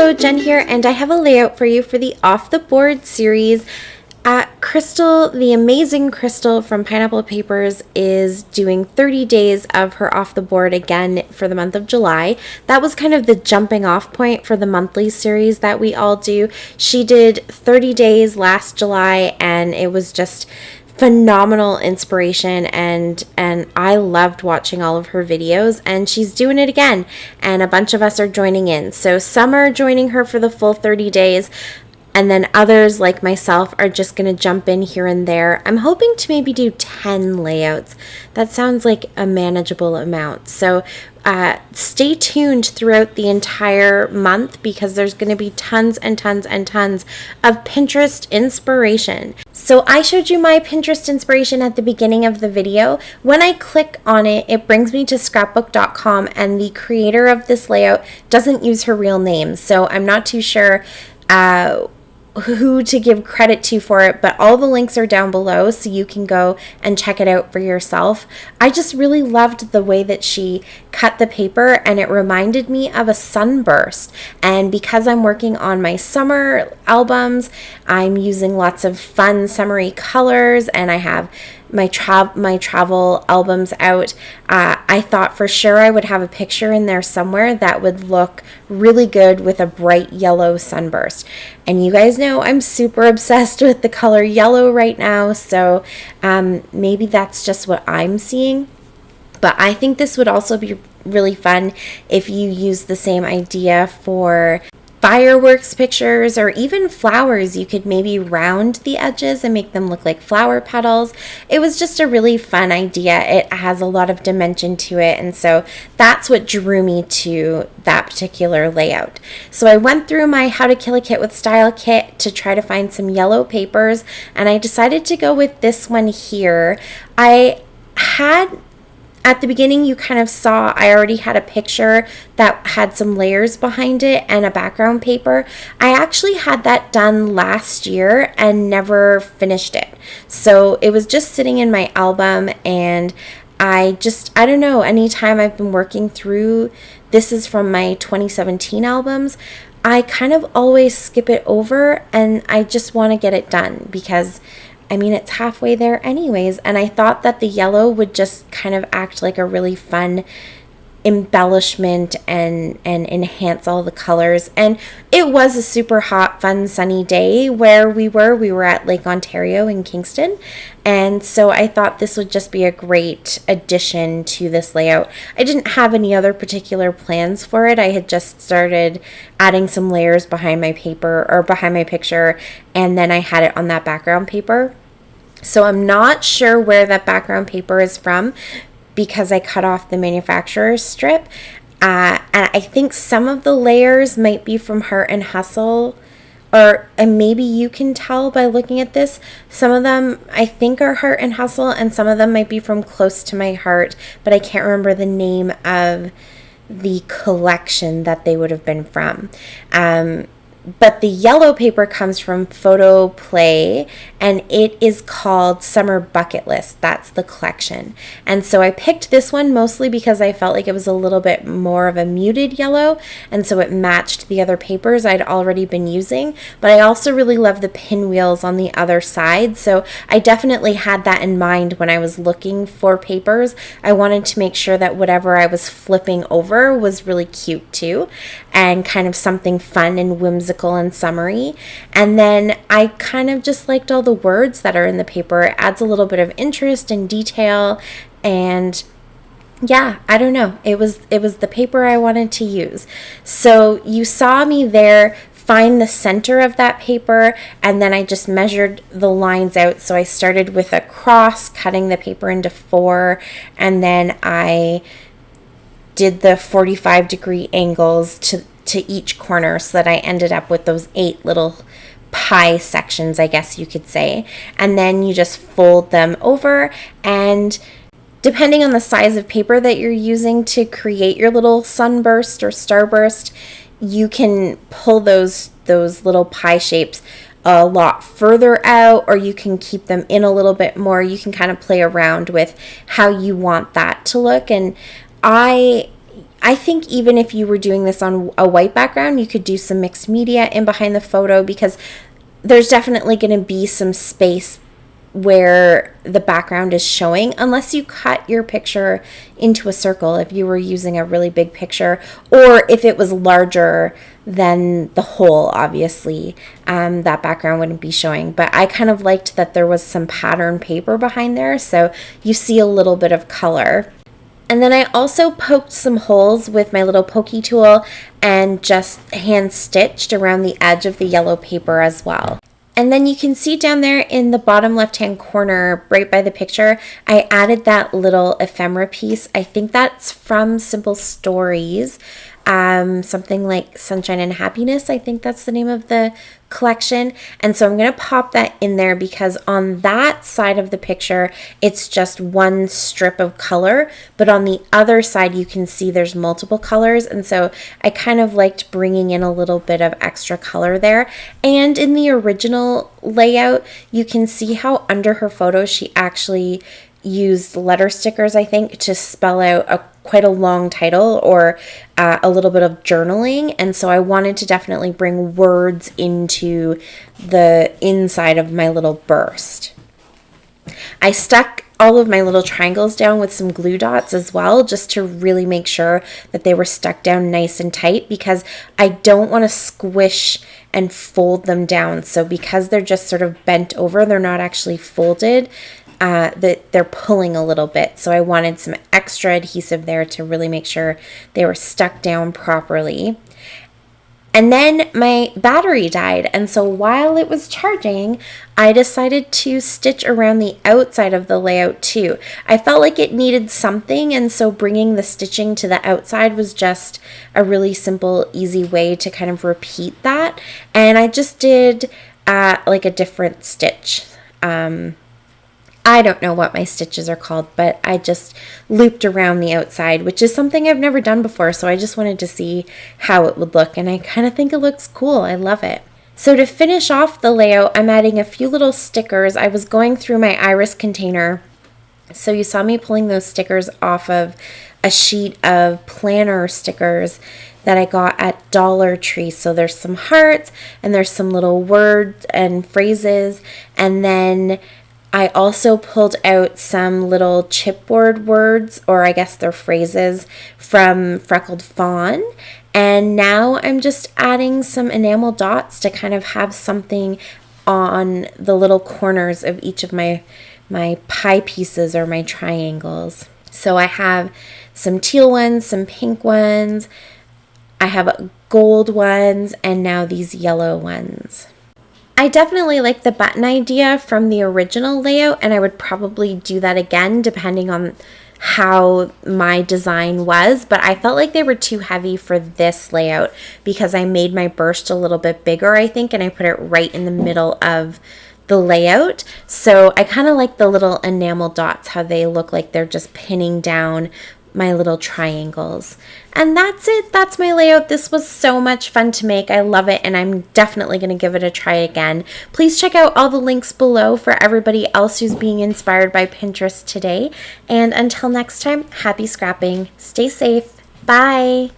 Hello, Jen here, and I have a layout for you for the Off the Board series. Crystal, the amazing Crystal from Pineapple Papers, is doing 30 days of her Off the Board again for the month of July. That was kind of the jumping off point for the monthly series that we all do. She did 30 days last July, and it was just phenomenal inspiration, and I loved watching all of her videos, and she's doing it again, and a bunch of us are joining in. So some are joining her for the full 30 days, and then others like myself are just going to jump in here and there. I'm hoping to maybe do 10 layouts. That sounds like a manageable amount. So stay tuned throughout the entire month, because there's going to be tons and tons and tons of Pinterest inspiration. So I showed you my Pinterest inspiration at the beginning of the video. When I click on it, it brings me to scrapbook.com, and the creator of this layout doesn't use her real name. So I'm not too sure who to give credit to for it, but all the links are down below so you can go and check it out for yourself. I just really loved the way that she cut the paper, and it reminded me of a sunburst. And because I'm working on my summer albums, I'm using lots of fun summery colors, and I have my travel albums out. I thought for sure I would have a picture in there somewhere that would look really good with a bright yellow sunburst. And you guys know I'm super obsessed with the color yellow right now, so maybe that's just what I'm seeing. But I think this would also be really fun if you use the same idea for fireworks pictures, or even flowers. You could maybe round the edges and make them look like flower petals. It was just a really fun idea. It has a lot of dimension to it, and so that's what drew me to that particular layout. So I went through my How to Kill a Kit with Style kit to try to find some yellow papers, and I decided to go with this one here. At the beginning, you kind of saw I already had a picture that had some layers behind it and a background paper. I actually had that done last year and never finished it. So it was just sitting in my album, and I don't know, anytime I've been working through, this is from my 2017 albums, I kind of always skip it over, and I just want to get it done because it's halfway there anyways, and I thought that the yellow would just kind of act like a really fun embellishment and enhance all the colors. And it was a super hot, fun, sunny day where we were at Lake Ontario in Kingston, and so I thought this would just be a great addition to this layout. I didn't have any other particular plans for it. I had just started adding some layers behind my paper, or behind my picture, and then I had it on that background paper. So I'm not sure where that background paper is from, because I cut off the manufacturer's strip. And I think some of the layers might be from Heart and Hustle, and maybe you can tell by looking at this. Some of them I think are Heart and Hustle, and some of them might be from Close to My Heart, but I can't remember the name of the collection that they would have been from. But the yellow paper comes from Photo Play, and it is called Summer Bucket List. That's the collection. And so I picked this one mostly because I felt like it was a little bit more of a muted yellow, and so it matched the other papers I'd already been using. But I also really love the pinwheels on the other side, so I definitely had that in mind when I was looking for papers. I wanted to make sure that whatever I was flipping over was really cute too, and kind of something fun and whimsical and summery. And then I kind of just liked all the words that are in the paper. It adds a little bit of interest and detail, and yeah, I don't know. It was the paper I wanted to use. So you saw me there find the center of that paper, and then I just measured the lines out. So I started with a cross, cutting the paper into 4, and then I did the 45-degree angles to each corner, so that I ended up with those 8 little pie sections, I guess you could say. And then you just fold them over, and depending on the size of paper that you're using to create your little sunburst or starburst, you can pull those little pie shapes a lot further out, or you can keep them in a little bit more. You can kind of play around with how you want that to look. And I I think even if you were doing this on a white background, you could do some mixed media in behind the photo, because there's definitely going to be some space where the background is showing, unless you cut your picture into a circle if you were using a really big picture, or if it was larger than the whole, obviously that background wouldn't be showing. But I kind of liked that there was some pattern paper behind there, so you see a little bit of color. And then I also poked some holes with my little pokey tool and just hand stitched around the edge of the yellow paper as well. And then you can see down there in the bottom left-hand corner, right by the picture, I added that little ephemera piece. I think that's from Simple Stories, something like Sunshine and Happiness. I think that's the name of the collection. And so I'm going to pop that in there, because on that side of the picture, it's just one strip of color, but on the other side, you can see there's multiple colors. And so I kind of liked bringing in a little bit of extra color there. And in the original layout, you can see how under her photo, she actually used letter stickers, I think, to spell out quite a long title, or a little bit of journaling. And so I wanted to definitely bring words into the inside of my little burst. I stuck all of my little triangles down with some glue dots as well, just to really make sure that they were stuck down nice and tight, because I don't want to squish and fold them down. So because they're just sort of bent over, they're not actually folded, that they're pulling a little bit. So I wanted some extra adhesive there to really make sure they were stuck down properly. And then my battery died, and so while it was charging, I decided to stitch around the outside of the layout too. I felt like it needed something, and so bringing the stitching to the outside was just a really simple, easy way to kind of repeat that. And I just did like a different stitch. I don't know what my stitches are called, but I just looped around the outside, which is something I've never done before, so I just wanted to see how it would look, and I kind of think it looks cool. I love it. So to finish off the layout, I'm adding a few little stickers. I was going through my iris container, so you saw me pulling those stickers off of a sheet of planner stickers that I got at Dollar Tree. So there's some hearts, and there's some little words and phrases, and then I also pulled out some little chipboard words, or I guess they're phrases, from Freckled Fawn. And now I'm just adding some enamel dots to kind of have something on the little corners of each of my pie pieces, or my triangles. So I have some teal ones, some pink ones, I have gold ones, and now these yellow ones. I definitely like the button idea from the original layout, and I would probably do that again depending on how my design was, but I felt like they were too heavy for this layout because I made my burst a little bit bigger, I think, and I put it right in the middle of the layout. So I kind of like the little enamel dots, how they look like they're just pinning down my little triangles. And that's it. That's my layout. This was so much fun to make. I love it, and I'm definitely going to give it a try again. Please check out all the links below for everybody else who's being inspired by Pinterest today. And until next time, happy scrapping. Stay safe. Bye.